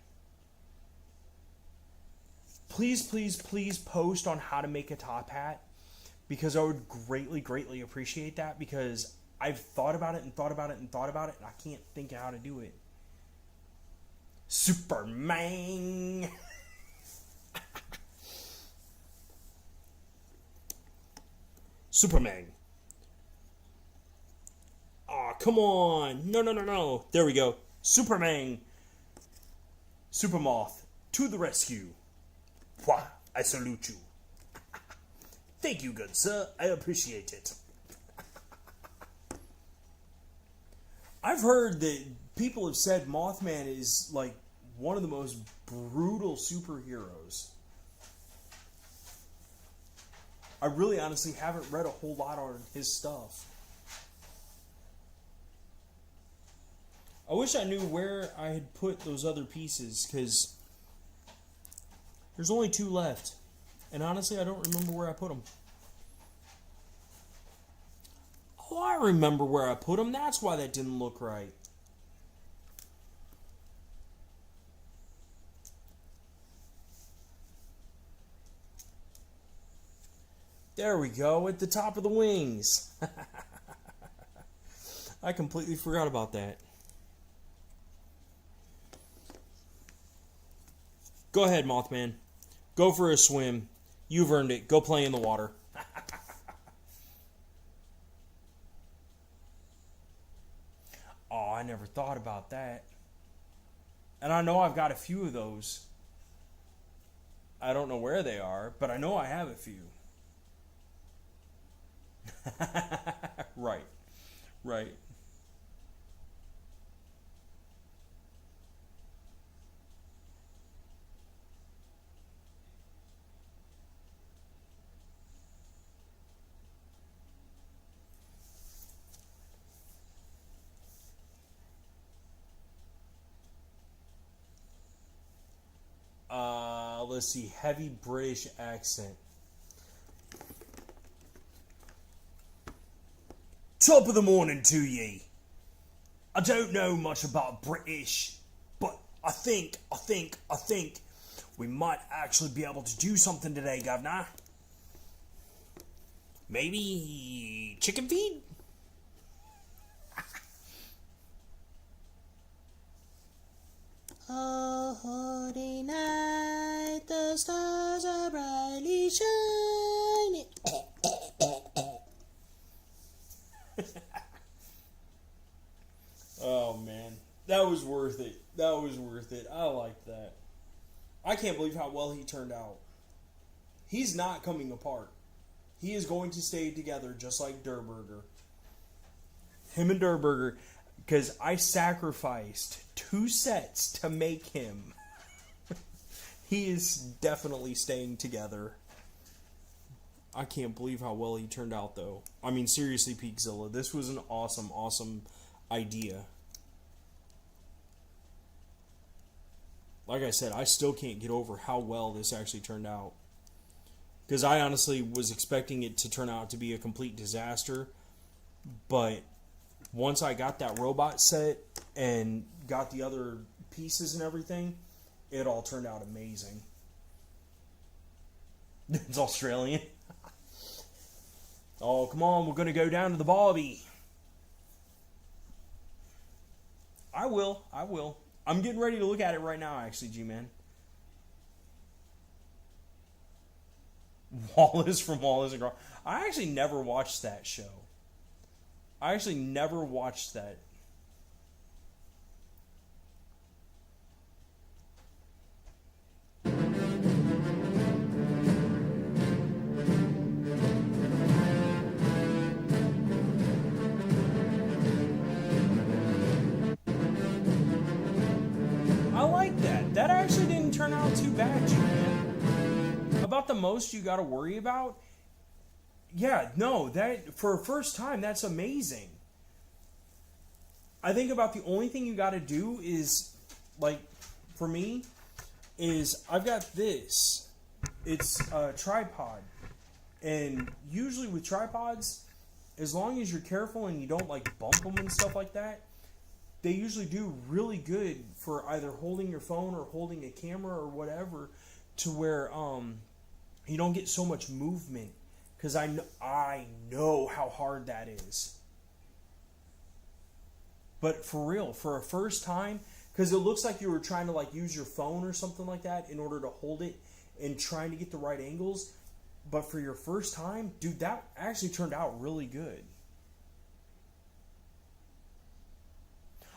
Please post on how to make a top hat. Because I would greatly appreciate that. Because I've thought about it and thought about it and thought about it. And I can't think of how to do it. Superman. Superman. Aw, come on. No. There we go. Superman. Supermoth. To the rescue. Wah, I salute you. Thank you, good sir. I appreciate it. I've heard that people have said Mothman is like one of the most brutal superheroes. I really honestly haven't read a whole lot on his stuff. I wish I knew where I had put those other pieces, because there's only 2 left. And honestly, I don't remember where I put them. Oh, I remember where I put them. That's why that didn't look right. There we go, at the top of the wings. I completely forgot about that. Go ahead, Mothman. Go for a swim. You've earned it. Go play in the water. Oh, I never thought about that. And I know I've got a few of those. I don't know where they are, but I know I have a few. Right. Let's see. Heavy British accent. Top of the morning to ye. I don't know much about British, but I think we might actually be able to do something today, Governor. Maybe chicken feed? Oh, holy night, the was worth it. That was worth it. I liked that. I can't believe how well he turned out. He's not coming apart. He is going to stay together just like Durberger. Him and Durberger, because I sacrificed 2 sets to make him. He is definitely staying together. I can't believe how well he turned out, though. I mean, seriously, Peakzilla, this was an awesome, awesome idea. Like I said, I still can't get over how well this actually turned out. Because I honestly was expecting it to turn out to be a complete disaster. But once I got that robot set and got the other pieces and everything, it all turned out amazing. It's Australian. Oh, come on, we're going to go down to the Bobby. I will. I'm getting ready to look at it right now, actually, G-Man. Wallace from Wallace and Gromit. I actually never watched that show. I actually never watched that. I like that. That actually didn't turn out too bad, G-Man. About the most you got to worry about? Yeah, no, that for a first time, that's amazing. I think about the only thing you got to do is, like, for me, is I've got this. It's a tripod. And usually with tripods, as long as you're careful and you don't, like, bump them and stuff like that, they usually do really good for either holding your phone or holding a camera or whatever, to where you don't get so much movement. Because I know how hard that is. But for real, for a first time, because it looks like you were trying to like use your phone or something like that in order to hold it and trying to get the right angles. But for your first time, dude, that actually turned out really good.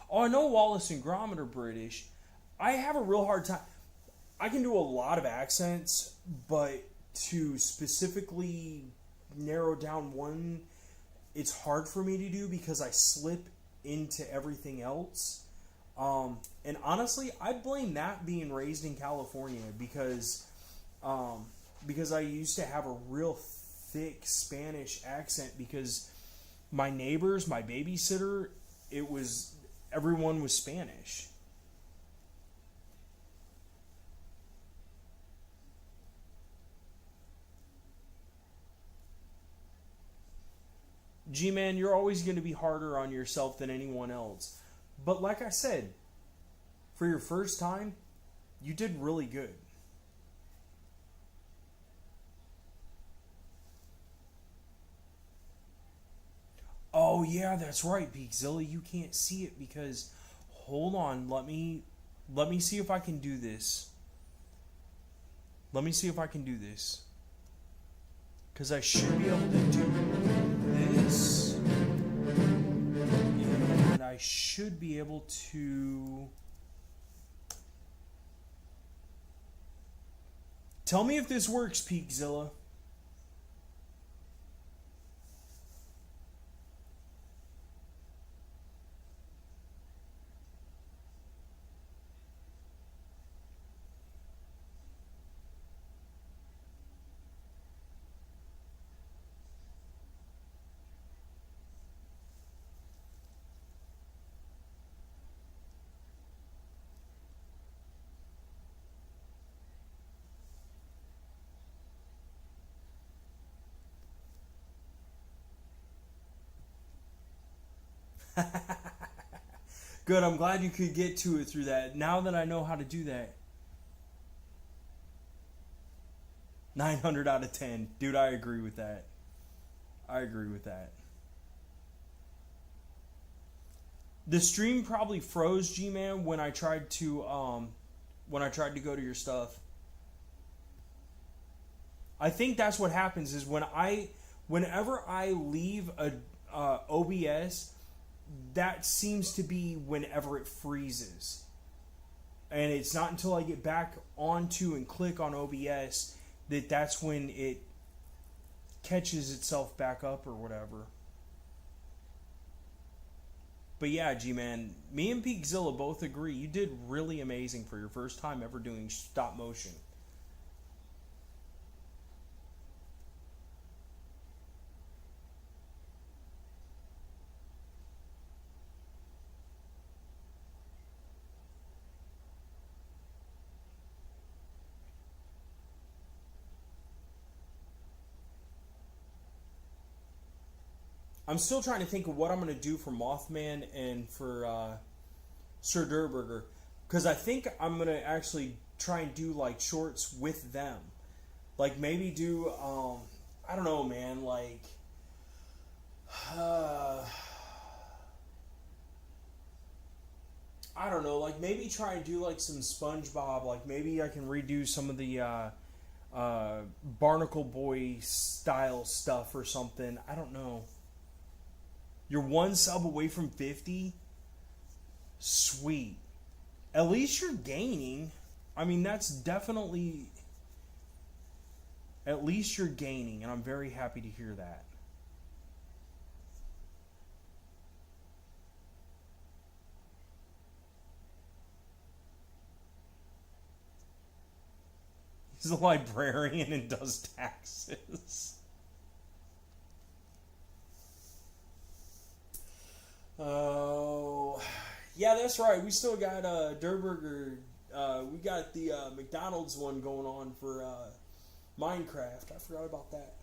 Oh, I know Wallace and Gromit are British. I have a real hard time. I can do a lot of accents, but to specifically narrow down one, it's hard for me to do because I slip into everything else. And honestly, I blame that being raised in California because I used to have a real thick Spanish accent because my neighbors, my babysitter, everyone was Spanish. G-Man, you're always going to be harder on yourself than anyone else. But like I said, for your first time, you did really good. Oh yeah, that's right, Peakzilla. You can't see it because, hold on, let me see if I can do this. Let me see if I can do this. Because I should be able to do this. And I should be able to... Tell me if this works, Peakzilla. Good, I'm glad you could get to it through that. Now that I know how to do that. 900 out of 10. Dude, I agree with that. I agree with that. The stream probably froze, G-Man, when I tried to go to your stuff. I think that's what happens is whenever I leave a OBS that seems to be whenever it freezes. And it's not until I get back onto and click on OBS that's when it catches itself back up or whatever. But yeah, G-Man, me and Peakzilla both agree. You did really amazing for your first time ever doing stop motion. I'm still trying to think of what I'm going to do for Mothman and for Sir Durburger, because I think I'm going to actually try and do like shorts with them. Like maybe do, I don't know, man, like, I don't know, like maybe try and do like some SpongeBob, like maybe I can redo some of the Barnacle Boy style stuff or something. I don't know. You're one sub away from 50? Sweet. At least you're gaining. I mean, that's definitely... At least you're gaining, and I'm very happy to hear that. He's a librarian and does taxes. Oh, yeah, that's right. We still got Durburger. We got the McDonald's one going on for Minecraft. I forgot about that.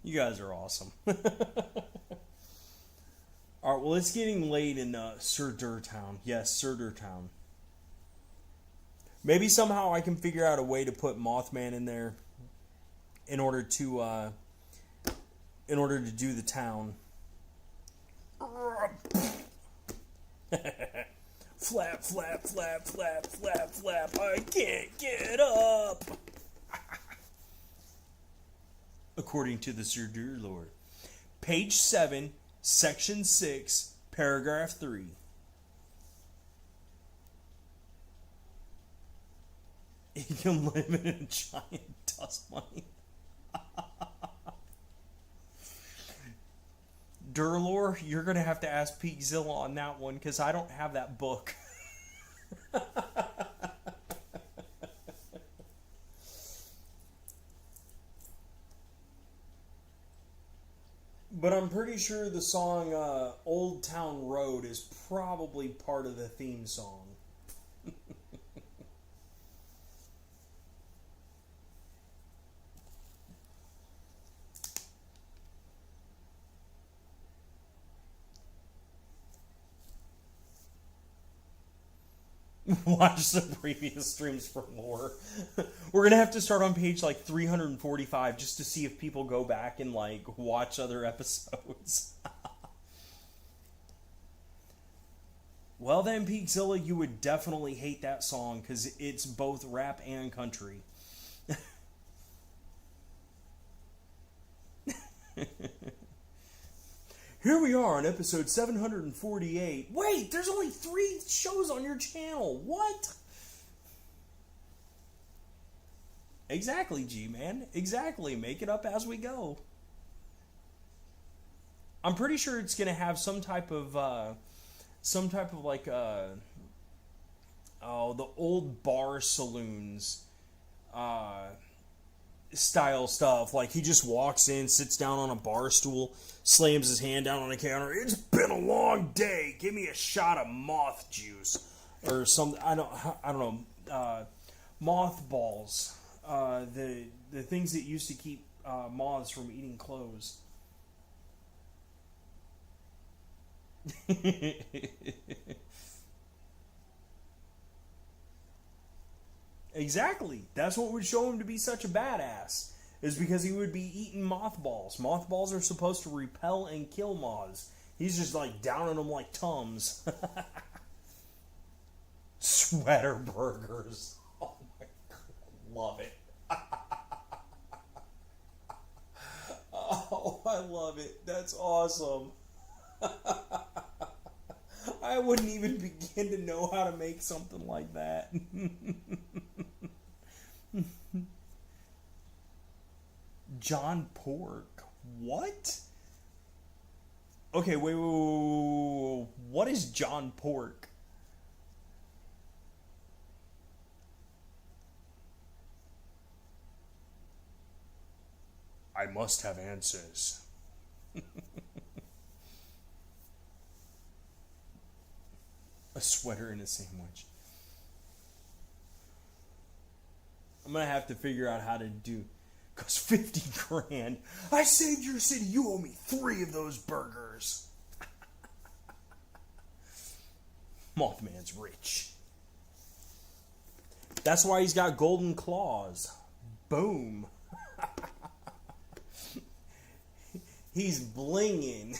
You guys are awesome. Alright, well, it's getting late in Sir Durtown. Yes, Sir Durtown. Maybe somehow I can figure out a way to put Mothman in there in order to do the town. Flap, flap, flap, flap, flap, flap. I can't get up. According to the Sir Durlord. Page 7, section 6, paragraph 3. You can live in a giant dust bunny. Durlor, you're going to have to ask Peakzilla on that one, because I don't have that book. But I'm pretty sure the song Old Town Road is probably part of the theme song. Watch the previous streams for lore. We're gonna have to start on page like 345 just to see if people go back and like watch other episodes. Well then, Peakzilla, you would definitely hate that song because it's both rap and country. Here we are on episode 748. Wait, there's only 3 shows on your channel. What? Exactly, G-Man. Exactly. Make it up as we go. I'm pretty sure it's going to have some type of like, the old bar saloons, style stuff. Like he just walks in, sits down on a bar stool, slams his hand down on the counter. It's been a long day. Give me a shot of moth juice or something. I don't know. Mothballs. The things that used to keep moths from eating clothes. Exactly. That's what would show him to be such a badass. Is because he would be eating mothballs. Mothballs are supposed to repel and kill moths. He's just like downing them like Tums. Sweater burgers. Oh my god, love it. Oh, I love it. That's awesome. I wouldn't even begin to know how to make something like that. John Pork. What? Okay, wait. What is John Pork? I must have answers. A sweater and a sandwich. I'm gonna have to figure out how to do. Cause 50 grand. I saved your city. You owe me 3 of those burgers. Mothman's rich. That's why he's got golden claws. Boom. He's blinging.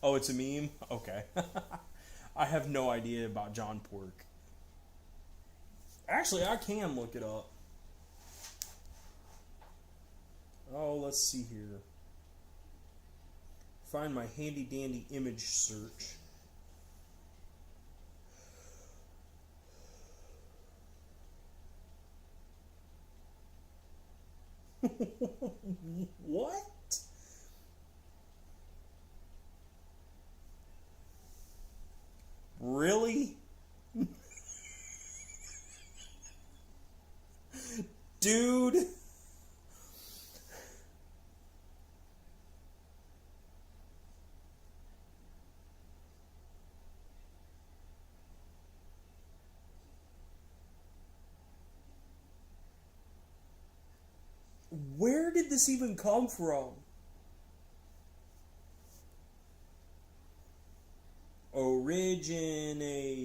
Oh, it's a meme? Okay. I have no idea about John Pork. Actually, I can look it up. Oh, let's see here. Find my handy dandy image search. What? Really? Dude. Where did this even come from? Origination.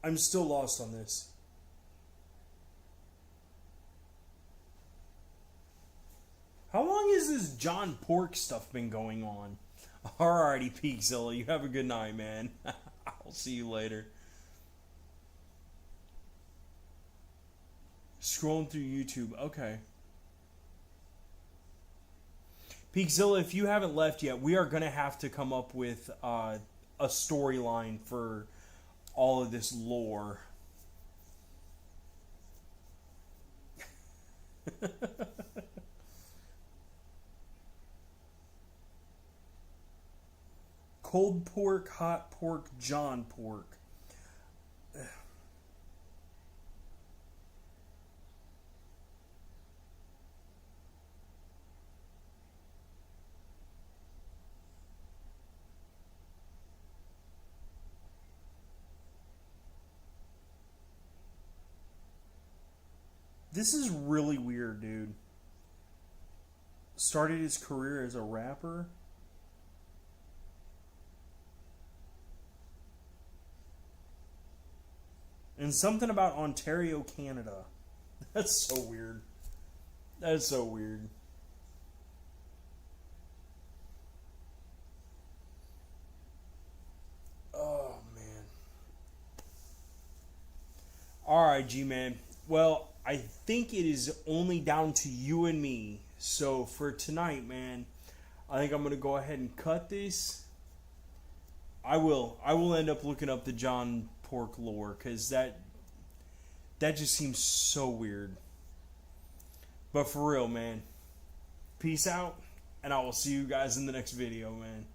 I'm still lost on this. How long has this John Pork stuff been going on? Alrighty, Peakzilla, you have a good night, man. I'll see you later. Scrolling through YouTube. Okay. Peakzilla, if you haven't left yet, we are going to have to come up with a storyline for all of this lore. Cold pork, hot pork, John Pork. This is really weird, dude. Started his career as a rapper. And something about Ontario, Canada. That's so weird. That's so weird. Oh, man. Alright, G-Man. Well, I think it is only down to you and me. So, for tonight, man, I think I'm going to go ahead and cut this. I will end up looking up the John Pork lore, because that just seems so weird. But for real, man, peace out, and I will see you guys in the next video, man.